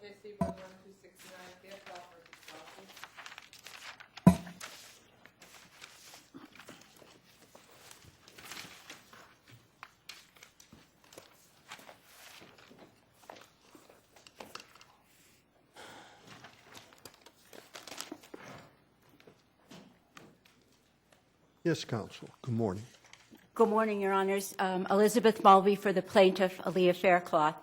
SJC-11269, Faircloth versus Rossi. Yes, counsel. Good morning. Good morning, Your Honors. Elizabeth Mulvey for the plaintiff, Aaliyah Faircloth.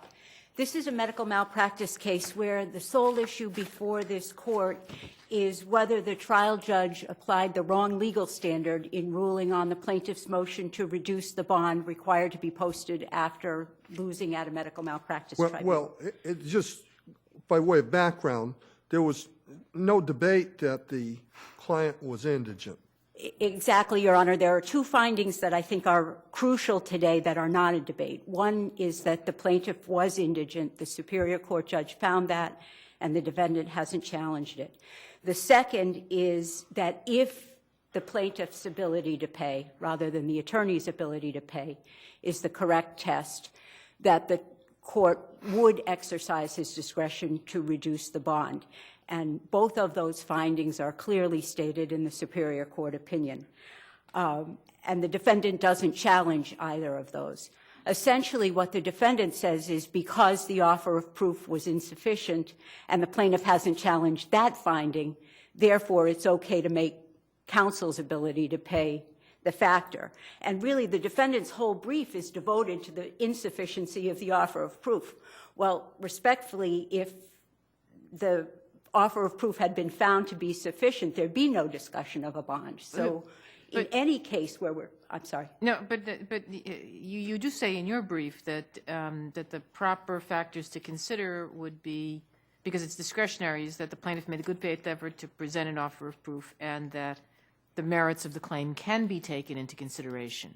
This is a medical malpractice case where the sole issue before this court is whether the trial judge applied the wrong legal standard in ruling on the plaintiff's motion to reduce the bond required to be posted after losing at a medical malpractice tribunal. It just, by way of background, there was no debate that the client was indigent. Exactly, Your Honor. There are two findings that I think are crucial today that are not a debate. One is that the plaintiff was indigent. The Superior Court judge found that, and the defendant hasn't challenged it. The second is that if the plaintiff's ability to pay, rather than the attorney's ability to pay, is the correct test, that the court would exercise his discretion to reduce the bond. And both of those findings are clearly stated in the Superior Court opinion. And the defendant doesn't challenge either of those. Essentially, what the defendant says is because the offer of proof was insufficient and the plaintiff hasn't challenged that finding, therefore it's okay to make counsel's ability to pay the factor. And really, the defendant's whole brief is devoted to the insufficiency of the offer of proof. Well, respectfully, if the offer of proof had been found to be sufficient, there'd be no discussion of a bond. So in any case where we're, I'm sorry. No, but you do say in your brief that that the proper factors to consider would be, because it's discretionary, is that the plaintiff made a good faith effort to present an offer of proof and that the merits of the claim can be taken into consideration.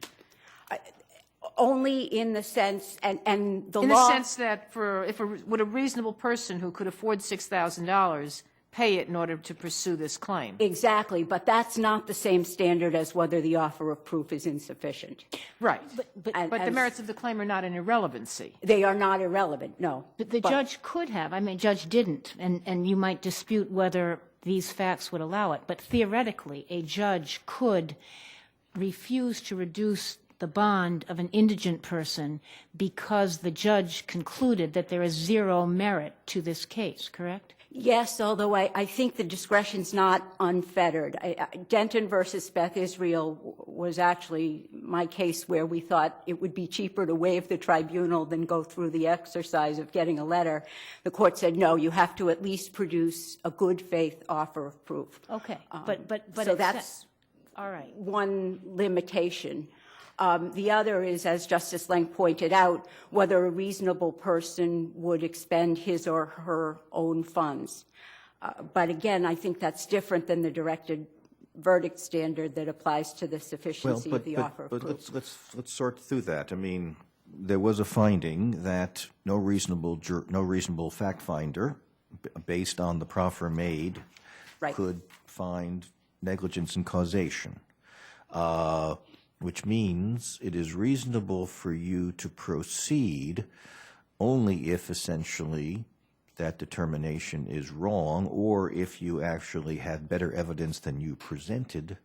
Only in the sense, and the law... In the sense that would a reasonable person who could afford $6,000 pay it in order to pursue this claim? Exactly, but that's not the same standard as whether the offer of proof is insufficient. Right. But the merits of the claim are not an irrelevancy. They are not irrelevant, no. But the judge could have. I mean, judge didn't, and you might dispute whether these facts would allow it. But theoretically, a judge could refuse to reduce the bond of an indigent person because the judge concluded that there is zero merit to this case, correct? Yes, although I think the discretion's not unfettered. Denton versus Beth Israel was actually my case where we thought it would be cheaper to waive the tribunal than go through the exercise of getting a letter. The court said, no, you have to at least produce a good faith offer of proof. Okay, but so that's all right. One limitation. The other is, as Justice Lang pointed out, whether a reasonable person would expend his or her own funds. But again, I think that's different than the directed verdict standard that applies to the sufficiency of the offer of proof. But let's sort through that. I mean, there was a finding that no reasonable fact finder, based on the proffer made, Right. could find negligence and causation. Which means it is reasonable for you to proceed only if essentially that determination is wrong or if you actually had better evidence than you presented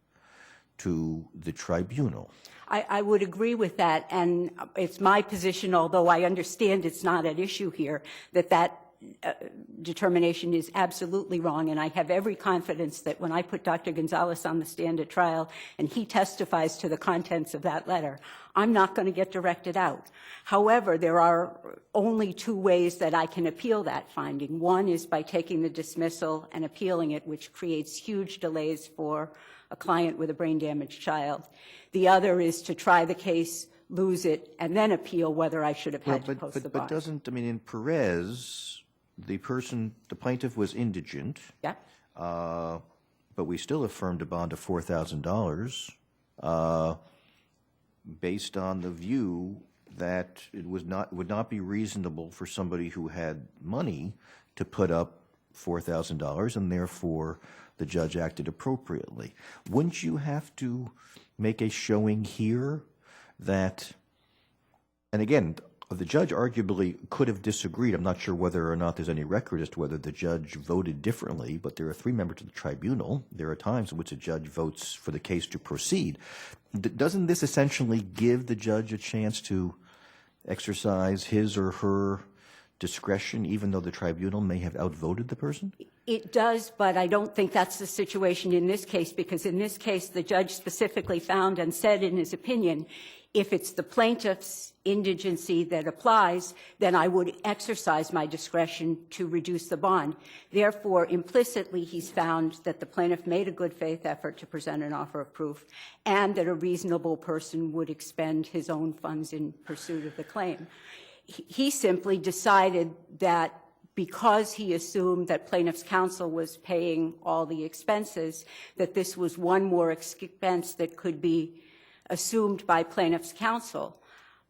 to the tribunal. I would agree with that, and it's my position, although I understand it's not at issue here, that determination is absolutely wrong, and I have every confidence that when I put Dr. Gonzalez on the stand at trial and he testifies to the contents of that letter, I'm not going to get directed out. However, there are only two ways that I can appeal that finding. One is by taking the dismissal and appealing it, which creates huge delays for a client with a brain-damaged child. The other is to try the case, lose it, and then appeal whether I should have had to post the bond. But doesn't, I mean, in Perez, the plaintiff was indigent. Yeah. But we still affirmed a bond of $4,000 based on the view that it would not be reasonable for somebody who had money to put up $4,000, and therefore the judge acted appropriately. Wouldn't you have to make a showing here that, and again, The judge arguably could have disagreed. I'm not sure whether or not there's any record as to whether the judge voted differently, but there are 3 members of the tribunal. There are times in which a judge votes for the case to proceed. Doesn't this essentially give the judge a chance to exercise his or her discretion, even though the tribunal may have outvoted the person? It does, but I don't think that's the situation in this case, because in this case, the judge specifically found and said in his opinion, if it's the plaintiff's indigency that applies, then I would exercise my discretion to reduce the bond. Therefore, implicitly, he's found that the plaintiff made a good faith effort to present an offer of proof and that a reasonable person would expend his own funds in pursuit of the claim. He simply decided that because he assumed that plaintiff's counsel was paying all the expenses, that this was one more expense that could be assumed by plaintiff's counsel.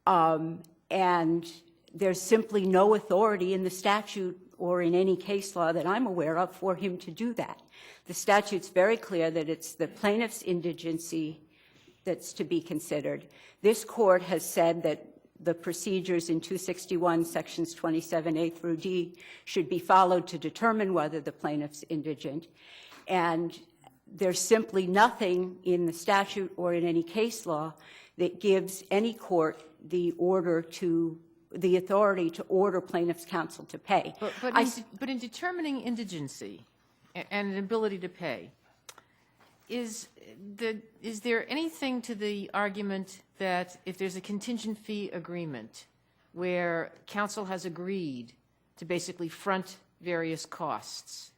And there's simply no authority in the statute or in any case law that I'm aware of for him to do that. The statute's very clear that it's the plaintiff's indigency that's to be considered. This court has said that the procedures in 261, sections 27A through D, should be followed to determine whether the plaintiff's indigent. And there's simply nothing in the statute or in any case law that gives any court the authority to order plaintiff's counsel to pay. But in determining indigency and an ability to pay, is there anything to the argument that if there's a contingent fee agreement where counsel has agreed to basically front various costs,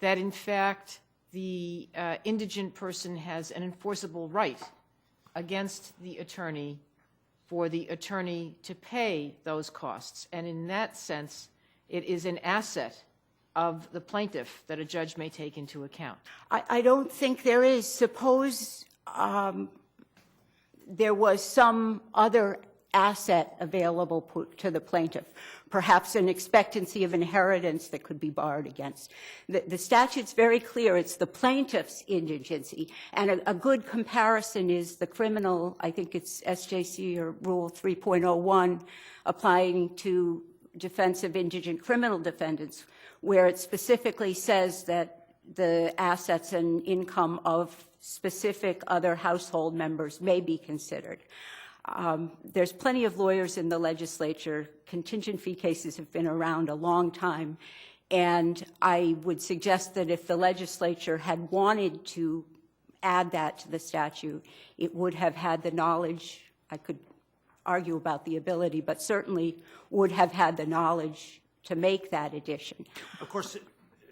that in fact the indigent person has an enforceable right against the attorney for the attorney to pay those costs, and in that sense it is an asset of the plaintiff that a judge may take into account? I don't think there is. Suppose there was some other asset available to the plaintiff, perhaps an expectancy of inheritance that could be borrowed against. The statute's very clear. It's the plaintiff's indigency. And a good comparison is the criminal, I think it's SJC or Rule 3.01, applying to defensive indigent criminal defendants, where it specifically says that the assets and income of specific other household members may be considered. There's plenty of lawyers in the legislature. Contingent fee cases have been around a long time, and I would suggest that if the legislature had wanted to add that to the statute, it would have had the knowledge. I could argue about the ability, but certainly would have had the knowledge to make that addition. Of course,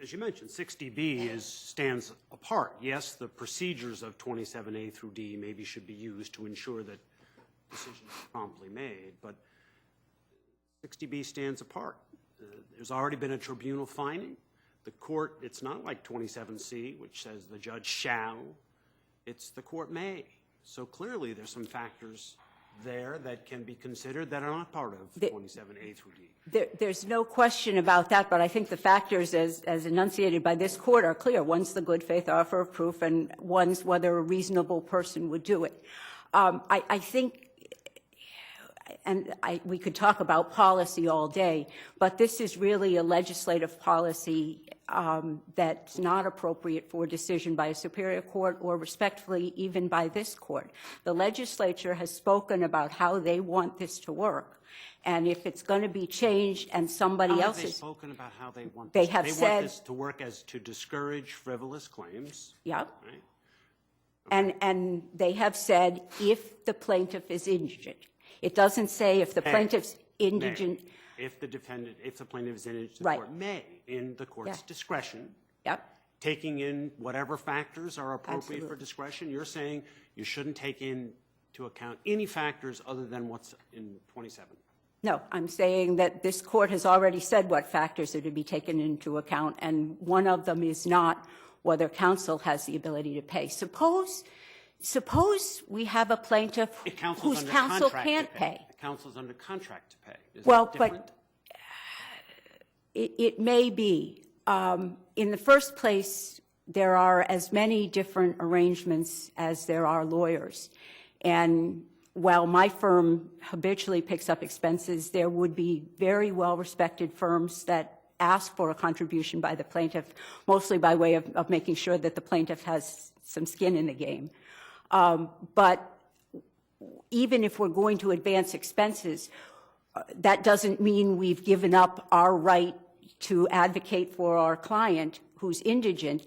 as you mentioned, 60B stands apart. Yes, the procedures of 27A through D maybe should be used to ensure that decisions are promptly made, but 60B stands apart. There's already been a tribunal finding. The court, it's not like 27C, which says the judge shall. It's the court may. So clearly there's some factors there that can be considered that are not part of 27A through D. There's no question about that, but I think the factors as enunciated by this court are clear. One's the good faith offer of proof, and one's whether a reasonable person would do it. I think, and we could talk about policy all day, but this is really a legislative policy that's not appropriate for decision by a superior court or respectfully even by this court. The legislature has spoken about how they want this to work, and if it's going to be changed and somebody else Have they is... spoken about how they want They this? have They said... want this to work as to discourage frivolous claims. Yep. Right? And they have said if the plaintiff is indigent. It doesn't say if the plaintiff's indigent. May. If the plaintiff is indigent, the Right. court may, in the court's discretion, Yep. taking in whatever factors are appropriate for Absolutely. discretion. You're saying you shouldn't take into account any factors other than what's in 27. No, I'm saying that this court has already said what factors are to be taken into account, and one of them is not whether counsel has the ability to pay. Suppose we have a plaintiff whose counsel can't pay. The counsel's under contract to pay. Is Well, that different? but it may be. In the first place, there are as many different arrangements as there are lawyers. And while my firm habitually picks up expenses, there would be very well-respected firms that ask for a contribution by the plaintiff, mostly by way of making sure that the plaintiff has some skin in the game. But even if we're going to advance expenses, that doesn't mean we've given up our right to advocate for our client who's indigent.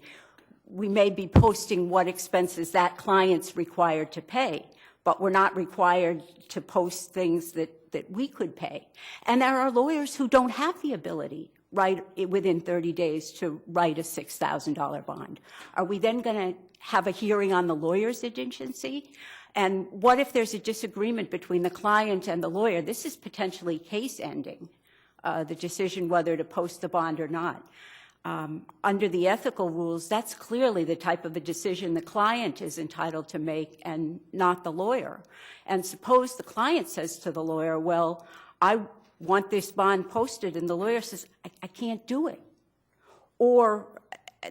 We may be posting what expenses that client's required to pay, but we're not required to post things that we could pay. And there are lawyers who don't have the ability, right, within 30 days to write a $6,000 bond. Are we then going to have a hearing on the lawyer's indigency? And what if there's a disagreement between the client and the lawyer? This is potentially case ending, the decision whether to post the bond or not. Under the ethical rules, that's clearly the type of a decision the client is entitled to make and not the lawyer. And suppose the client says to the lawyer, well, I want this bond posted, and the lawyer says, I can't do it. Or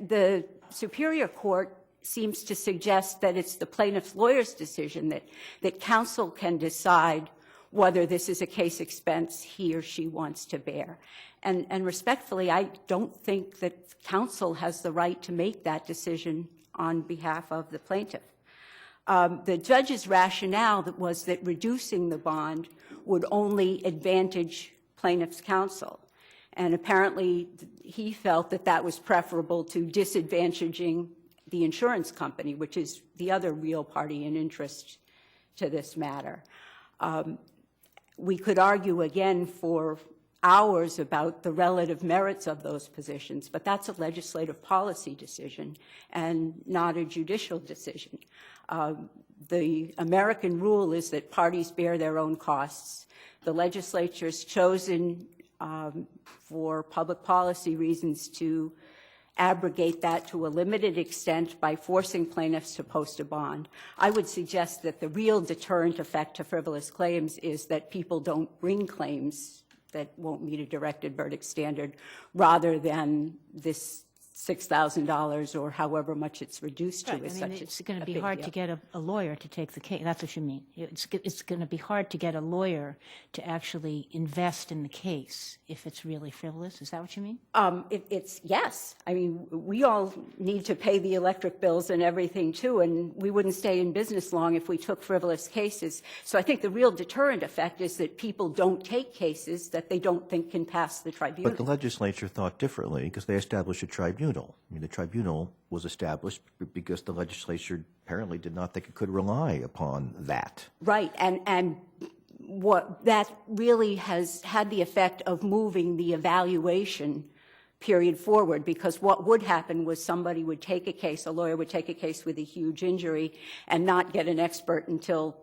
the Superior Court seems to suggest that it's the plaintiff's lawyer's decision, that counsel can decide whether this is a case expense he or she wants to bear. And respectfully, I don't think that counsel has the right to make that decision on behalf of the plaintiff. The judge's rationale was that reducing the bond would only advantage plaintiff's counsel. And apparently, he felt that that was preferable to disadvantaging the insurance company, which is the other real party in interest to this matter. We could argue again for hours about the relative merits of those positions, but that's a legislative policy decision and not a judicial decision. The American rule is that parties bear their own costs. The legislature's chosen for public policy reasons to abrogate that to a limited extent by forcing plaintiffs to post a bond. I would suggest that the real deterrent effect to frivolous claims is that people don't bring claims that won't meet a directed verdict standard rather than this $6,000 or however much it's reduced to. Right. I mean, it's going to be hard to get a lawyer to take the case. That's what you mean. It's going to be hard to get a lawyer to actually invest in the case if it's really frivolous. Is that what you mean? It's yes. I mean, we all need to pay the electric bills and everything too, and we wouldn't stay in business long if we took frivolous cases. So I think the real deterrent effect is that people don't take cases that they don't think can pass the tribunal. But the legislature thought differently because they established a tribunal. I mean, the tribunal was established because the legislature apparently did not think it could rely upon that. Right, and what that really has had the effect of moving the evaluation period forward, because what would happen was somebody would take a case, a lawyer would take a case with a huge injury and not get an expert until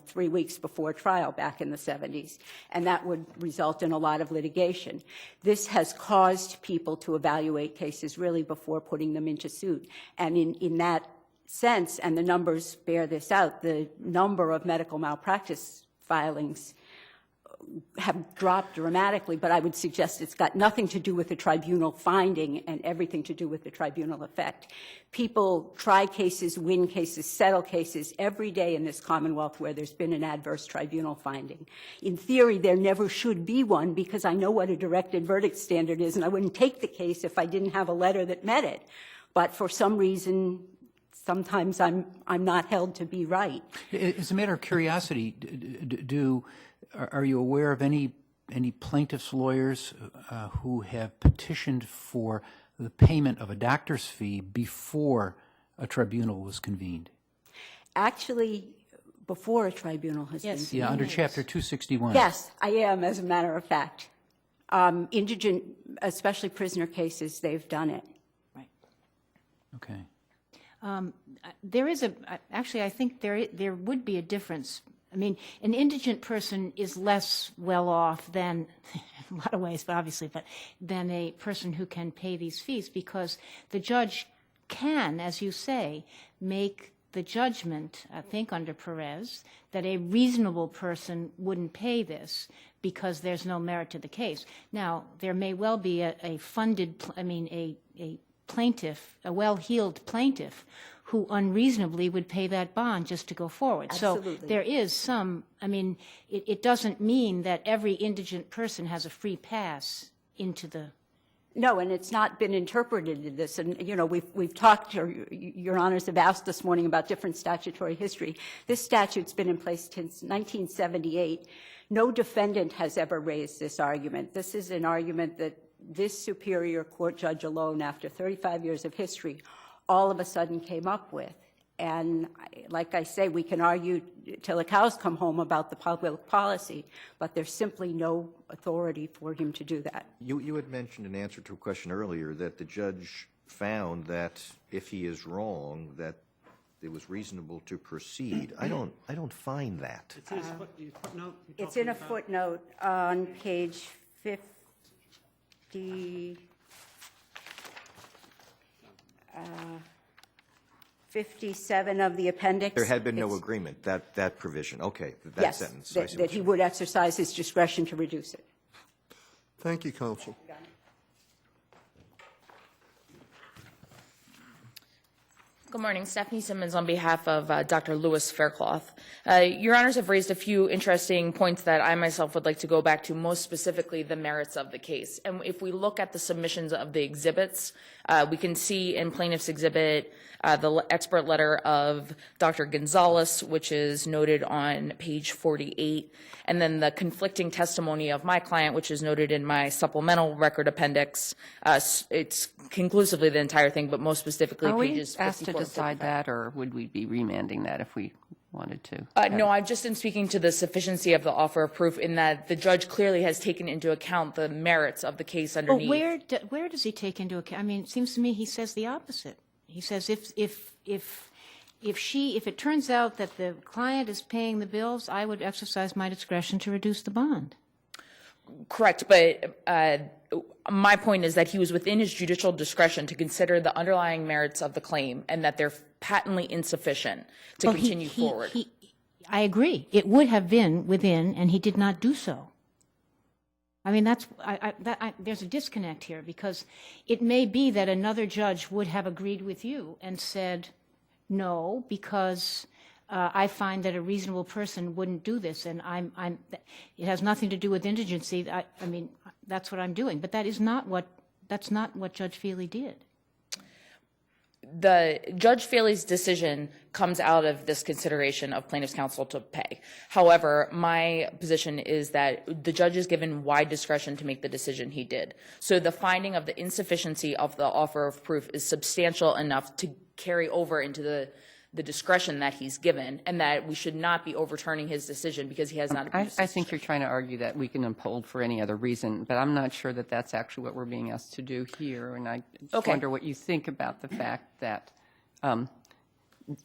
3 weeks before trial back in the 70s, and that would result in a lot of litigation. This has caused people to evaluate cases really before putting them into suit, and in that sense, and the numbers bear this out, the number of medical malpractice filings have dropped dramatically, but I would suggest it's got nothing to do with the tribunal finding and everything to do with the tribunal effect. People try cases, win cases, settle cases every day in this Commonwealth where there's been an adverse tribunal finding. In theory, there never should be one because I know what a directed verdict standard is, and I wouldn't take the case if I didn't have a letter that met it. But for some reason, sometimes I'm not held to be right. As a matter of curiosity, are you aware of any plaintiffs' lawyers who have petitioned for the payment of a doctor's fee before a tribunal was convened? Actually, before a tribunal has been convened. Yeah, under Chapter 261. Yes, I am, as a matter of fact. Indigent, especially prisoner cases, they've done it. Right. Okay. There is actually, I think there would be a difference. I mean, an indigent person is less well off than, in a lot of ways, obviously, but than a person who can pay these fees because the judge can, as you say, make the judgment, I think under Perez, that a reasonable person wouldn't pay this because there's no merit to the case. Now, there may well be a plaintiff, a well-heeled plaintiff, who unreasonably would pay that bond just to go forward. Absolutely. So there is some, I mean, it doesn't mean that every indigent person has a free pass into the. No, and it's not been interpreted in this. And, you know, we've talked, or Your Honors have asked this morning about different statutory history. This statute's been in place since 1978. No defendant has ever raised this argument. This is an argument that this Superior Court judge alone, after 35 years of history, all of a sudden came up with. And like I say, we can argue till the cows come home about the public policy, but there's simply no authority for him to do that. You had mentioned in answer to a question earlier that the judge found that if he is wrong, that it was reasonable to proceed. I don't find that. It's in a footnote. It's in a footnote on page 57 of the appendix. There had been no It's- agreement, that provision. Okay, that Yes, sentence. I see that what he you- would exercise his discretion to reduce it. Thank you, counsel. Good morning. Stephanie Simmons on behalf of Dr. Lewis Faircloth. Your Honors have raised a few interesting points that I myself would like to go back to, most specifically the merits of the case. And if we look at the submissions of the exhibits, we can see in plaintiff's exhibit the expert letter of Dr. Gonzalez, which is noted on page 48, and then the conflicting testimony of my client, which is noted in my supplemental record appendix. It's conclusively the entire thing, but most specifically Are we pages 54 asked to and decide 55. that, or would we be remanding that if we wanted to? No, I've just been speaking to the sufficiency of the offer of proof in that the judge clearly has taken into account the merits of the case Well, underneath. where does he take into account? I mean, it seems to me he says the opposite. He says if it turns out that the client is paying the bills, I would exercise my discretion to reduce the bond. Correct, but my point is that he was within his judicial discretion to consider the underlying merits of the claim and that they're patently insufficient to Well, continue forward. I agree. It would have been within, and he did not do so. I mean, there's a disconnect here, because it may be that another judge would have agreed with you and said, no, because I find that a reasonable person wouldn't do this, and it has nothing to do with indigency. I mean, that's what I'm doing. But that's not what Judge Feely did. The Judge Feely's decision comes out of this consideration of plaintiff's counsel to pay. However, my position is that the judge is given wide discretion to make the decision he did. So the finding of the insufficiency of the offer of proof is substantial enough to carry over into the discretion that he's given, and that we should not be overturning his decision because he has not abused his I think you're trying to argue that we can uphold for any other reason, but I'm not sure that that's actually what we're being asked to do here. And I just Okay. wonder what you think about the fact that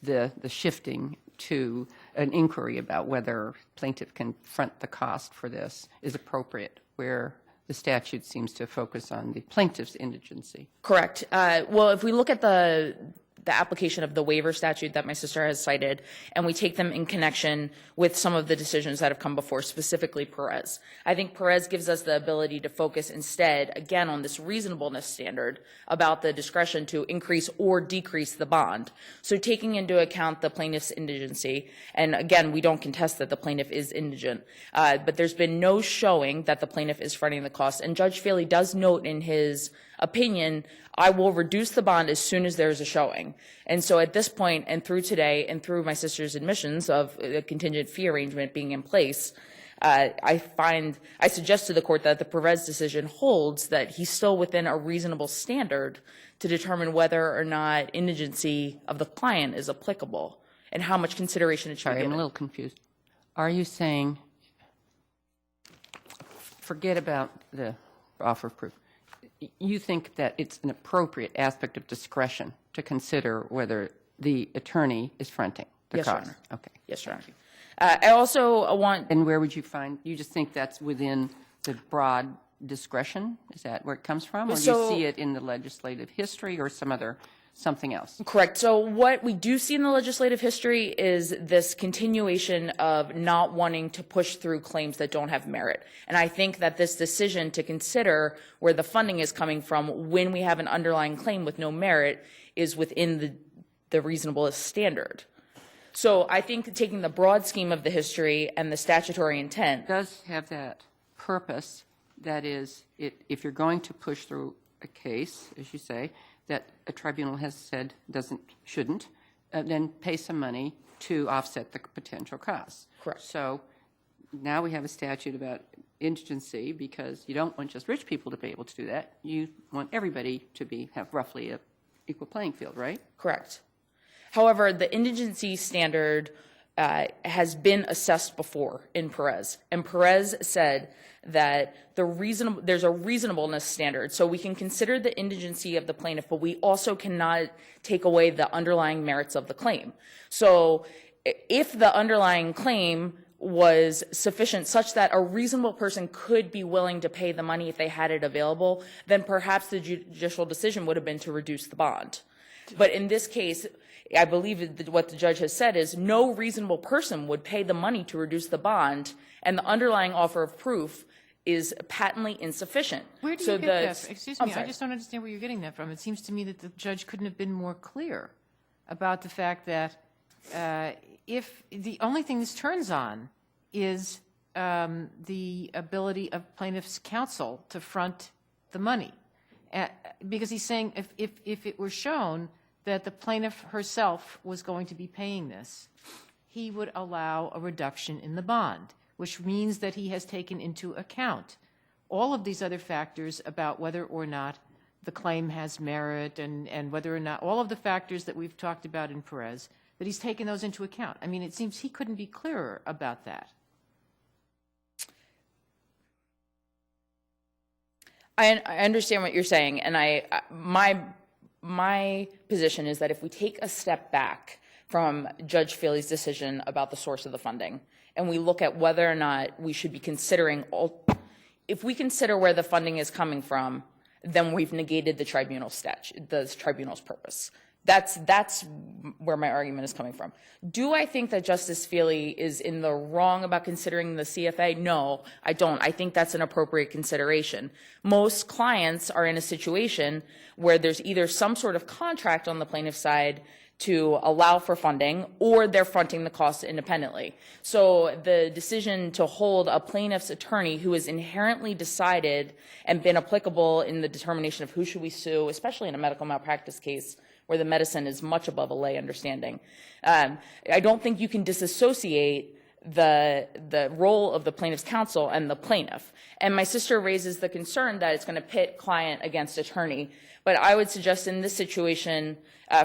the shifting to an inquiry about whether plaintiff can front the cost for this is appropriate, where the statute seems to focus on the plaintiff's indigency. Correct. Well, if we look at the application of the waiver statute that my sister has cited, and we take them in connection with some of the decisions that have come before, specifically Perez. I think Perez gives us the ability to focus instead, again, on this reasonableness standard about the discretion to increase or decrease the bond. So taking into account the plaintiff's indigency, and again, we don't contest that the plaintiff is indigent, but there's been no showing that the plaintiff is fronting the cost. And Judge Feely does note in his opinion, I will reduce the bond as soon as there's a showing. And so at this point, and through today, and through my sister's admissions of a contingent fee arrangement being in place, I suggest to the court that the Perez decision holds that he's still within a reasonable standard to determine whether or not indigency of the client is applicable and how much consideration it should Sorry, be I'm given. a little confused. Are you saying, forget about the offer of proof, you think that it's an appropriate aspect of discretion to consider whether the attorney is fronting the Yes, Your cost? Honor. Okay. Yes, Your Honor. I also want And where would you find, you just think that's within the broad discretion? Is that where it comes from? Or do you So- see it in the legislative history or some other something else. Correct. So what we do see in the legislative history is this continuation of not wanting to push through claims that don't have merit. And I think that this decision to consider where the funding is coming from when we have an underlying claim with no merit is within the reasonablest standard. So I think taking the broad scheme of the history and the statutory intent. Does have that purpose, that is, if you're going to push through a case, as you say, that a tribunal has said shouldn't, then pay some money to offset the potential costs. Correct. So now we have a statute about indigency because you don't want just rich people to be able to do that. You want everybody to have roughly an equal playing field, right? Correct. However, the indigency standard has been assessed before in Perez, and Perez said that there's a reasonableness standard. So we can consider the indigency of the plaintiff, but we also cannot take away the underlying merits of the claim. So if the underlying claim was sufficient such that a reasonable person could be willing to pay the money if they had it available, then perhaps the judicial decision would have been to reduce the bond. But in this case, I believe that what the judge has said is no reasonable person would pay the money to reduce the bond, and the underlying offer of proof is patently insufficient. Where do you get that? Excuse me, I just don't understand where you're getting that from. It seems to me that the judge couldn't have been more clear about the fact that if the only thing this turns on is the ability of plaintiff's counsel to front the money. Because he's saying if it were shown that the plaintiff herself was going to be paying this, he would allow a reduction in the bond, which means that he has taken into account all of these other factors about whether or not the claim has merit and whether or not all of the factors that we've talked about in Perez, that he's taken those into account. I mean, it seems he couldn't be clearer about that. I understand what you're saying, and my position is that if we take a step back from Judge Feely's decision about the source of the funding, and we look at whether or not we should be considering, if we consider where the funding is coming from, then we've negated the tribunal's purpose. That's where my argument is coming from. Do I think that Justice Feely is in the wrong about considering the CFA? No, I don't. I think that's an appropriate consideration. Most clients are in a situation where there's either some sort of contract on the plaintiff's side to allow for funding, or they're fronting the costs independently. So the decision to hold a plaintiff's attorney who is inherently decided and been applicable in the determination of who should we sue, especially in a medical malpractice case, where the medicine is much above a lay understanding. I don't think you can disassociate the role of the plaintiff's counsel and the plaintiff. And my sister raises the concern that it's going to pit client against attorney. But I would suggest in this situation,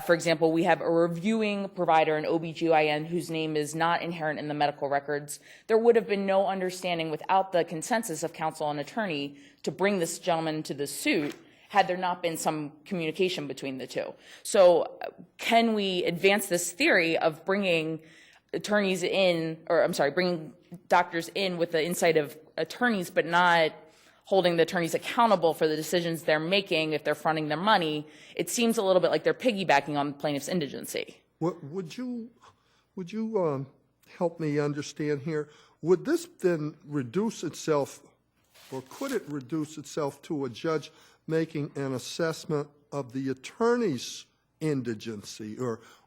for example, we have a reviewing provider, an OBGYN, whose name is not inherent in the medical records. There would have been no understanding without the consensus of counsel and attorney to bring this gentleman to the suit had there not been some communication between the two. So can we advance this theory of bringing attorneys in, or I'm sorry, bringing doctors in with the insight of attorneys, but not holding the attorneys accountable for the decisions they're making if they're fronting their money? It seems a little bit like they're piggybacking on the plaintiff's indigency. Would you help me understand here? Would this then reduce itself, or could it reduce itself to a judge making an assessment of the attorney's indigency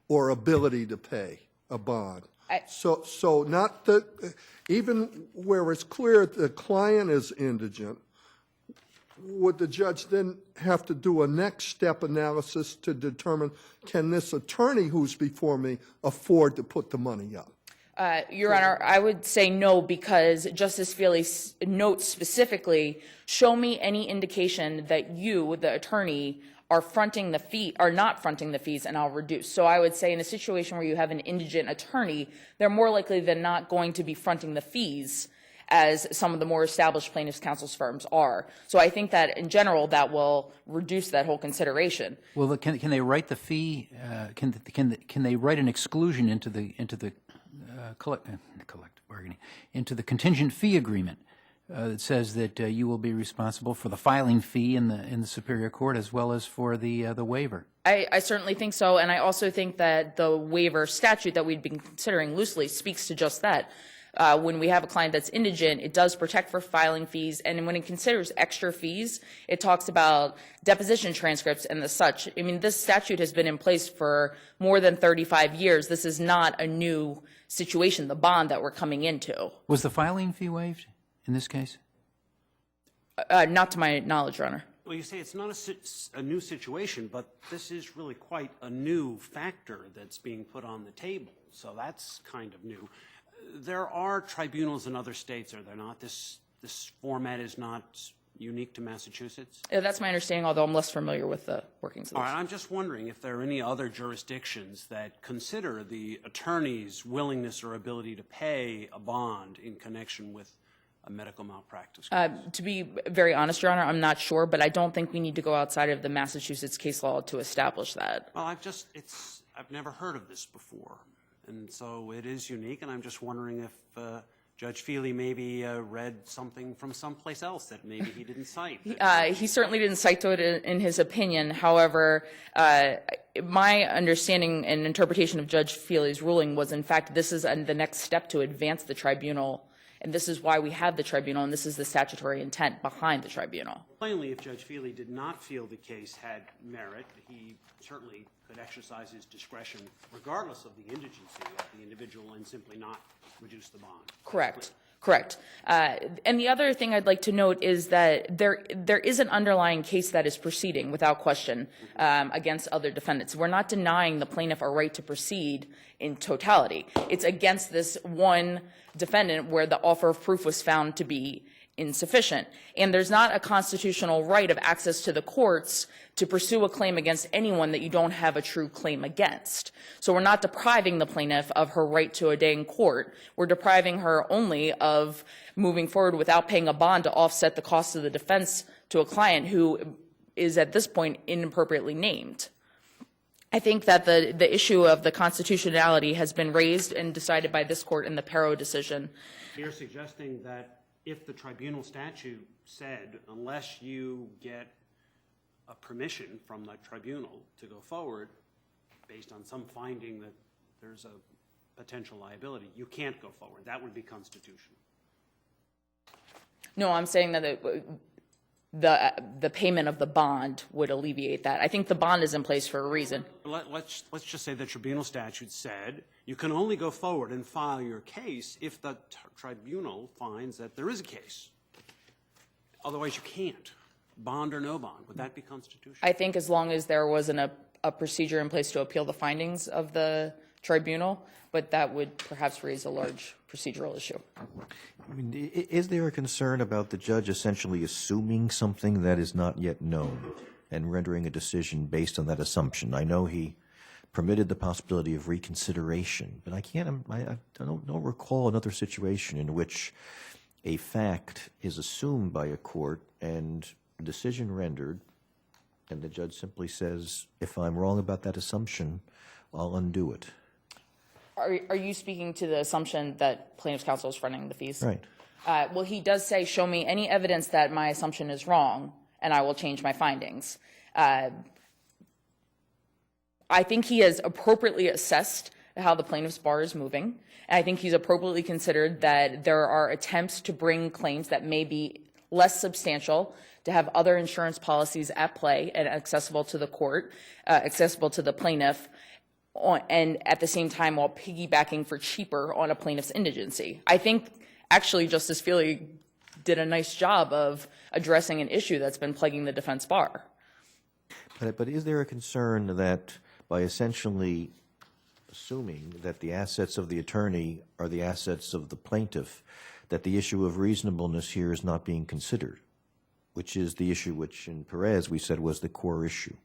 or ability to pay a bond? So not that, even where it's clear the client is indigent, would the judge then have to do a next step analysis to determine, can this attorney who's before me afford to put the money up? Your Honor, I would say no, because Justice Feely notes specifically, show me any indication that you, the attorney, are fronting the fee, are not fronting the fees, and I'll reduce. So I would say in a situation where you have an indigent attorney, they're more likely than not going to be fronting the fees, as some of the more established plaintiffs' counsel's firms are. So I think that in general that will reduce that whole consideration. Well, can they write the fee? Can they write an exclusion into the collective bargaining, into the contingent fee agreement that says that you will be responsible for the filing fee in the Superior Court as well as for the waiver. I certainly think so, and I also think that the waiver statute that we've been considering loosely speaks to just that. When we have a client that's indigent, it does protect for filing fees, and when it considers extra fees, it talks about deposition transcripts and the such. I mean, this statute has been in place for more than 35 years. This is not a new situation, the bond that we're coming into. Was the filing fee waived in this case? Not to my knowledge, Your Honor. Well, you say it's not a new situation, but this is really quite a new factor that's being put on the table, so that's kind of new. There are tribunals in other states, are there not? This format is not unique to Massachusetts? That's my understanding, although I'm less familiar with the workings of All this. right, I'm just wondering if there are any other jurisdictions that consider the attorney's willingness or ability to pay a bond in connection with a medical malpractice case. To be very honest, Your Honor, I'm not sure, but I don't think we need to go outside of the Massachusetts case law to establish that. Well, I've never heard of this before, and so it is unique, and I'm just wondering if Judge Feely maybe read something from someplace else that maybe he didn't cite. He certainly didn't cite to it in his opinion. However, my understanding and interpretation of Judge Feely's ruling was, in fact, this is the next step to advance the tribunal, and this is why we have the tribunal, and this is the statutory intent behind the tribunal. Plainly, if Judge Feely did not feel the case had merit, he certainly could exercise his discretion regardless of the indigency of the individual and simply not reduce the bond. Correct. Correct. And the other thing I'd like to note is that there is an underlying case that is proceeding without question against other defendants. We're not denying the plaintiff a right to proceed in totality. It's against this one defendant where the offer of proof was found to be insufficient. And there's not a constitutional right of access to the courts to pursue a claim against anyone that you don't have a true claim against. So we're not depriving the plaintiff of her right to a day in court. We're depriving her only of moving forward without paying a bond to offset the cost of the defense to a client who is at this point inappropriately named. I think that the issue of the constitutionality has been raised and decided by this court in the Perot decision. You're suggesting that if the tribunal statute said, unless you get a permission from the tribunal to go forward based on some finding that there's a potential liability, you can't go forward. That would be constitutional. No, I'm saying that the payment of the bond would alleviate that. I think the bond is in place for a reason. Let's just say the tribunal statute said you can only go forward and file your case if the tribunal finds that there is a case. Otherwise, you can't. Bond or no bond. Would that be constitutional? I think as long as there wasn't a procedure in place to appeal the findings of the tribunal, but that would perhaps raise a large procedural issue. I mean, is there a concern about the judge essentially assuming something that is not yet known and rendering a decision based on that assumption? I know he permitted the possibility of reconsideration, but I don't recall another situation in which a fact is assumed by a court and a decision rendered, and the judge simply says, if I'm wrong about that assumption, I'll undo it. Are you speaking to the assumption that plaintiff's counsel is fronting the fees? Right. Well, he does say, show me any evidence that my assumption is wrong, and I will change my findings. I think he has appropriately assessed how the plaintiff's bar is moving, and I think he's appropriately considered that there are attempts to bring claims that may be less substantial, to have other insurance policies at play and accessible to the court, accessible to the plaintiff, and at the same time while piggybacking for cheaper on a plaintiff's indigency. I think actually Justice Feely did a nice job of addressing an issue that's been plaguing the defense bar. But is there a concern that by essentially assuming that the assets of the attorney are the assets of the plaintiff, that the issue of reasonableness here is not being considered, which is the issue which in Perez we said was the core issue?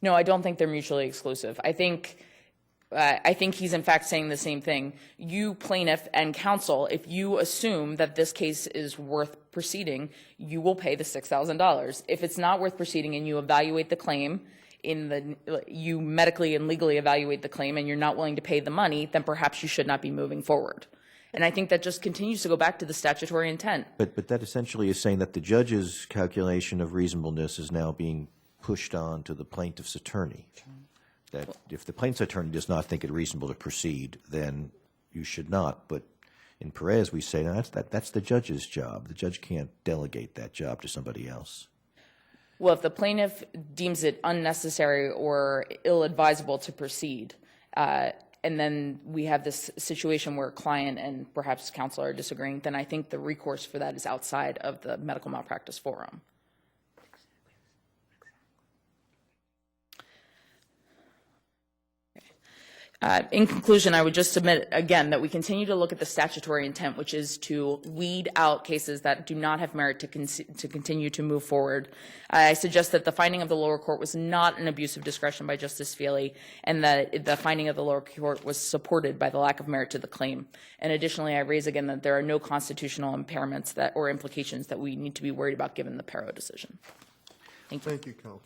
No, I don't think they're mutually exclusive. I think he's in fact saying the same thing. You, plaintiff and counsel, if you assume that this case is worth proceeding, you will pay the $6,000. If it's not worth proceeding and you evaluate the claim, you medically and legally evaluate the claim and you're not willing to pay the money, then perhaps you should not be moving forward. And I think that just continues to go back to the statutory intent. But that essentially is saying that the judge's calculation of reasonableness is now being pushed on to the plaintiff's attorney. That if the plaintiff's attorney does not think it reasonable to proceed, then you should not. But in Perez, we say, no, that's the judge's job. The judge can't delegate that job to somebody else. Well, if the plaintiff deems it unnecessary or ill-advisable to proceed, and then we have this situation where client and perhaps counsel are disagreeing, then I think the recourse for that is outside of the medical malpractice forum. In conclusion, I would just submit again that we continue to look at the statutory intent, which is to weed out cases that do not have merit to continue to move forward. I suggest that the finding of the lower court was not an abuse of discretion by Justice Feely, and that the finding of the lower court was supported by the lack of merit to the claim. And additionally, I raise again that there are no constitutional impairments or implications that we need to be worried about given the Perot decision. Thank you. Thank you, counsel.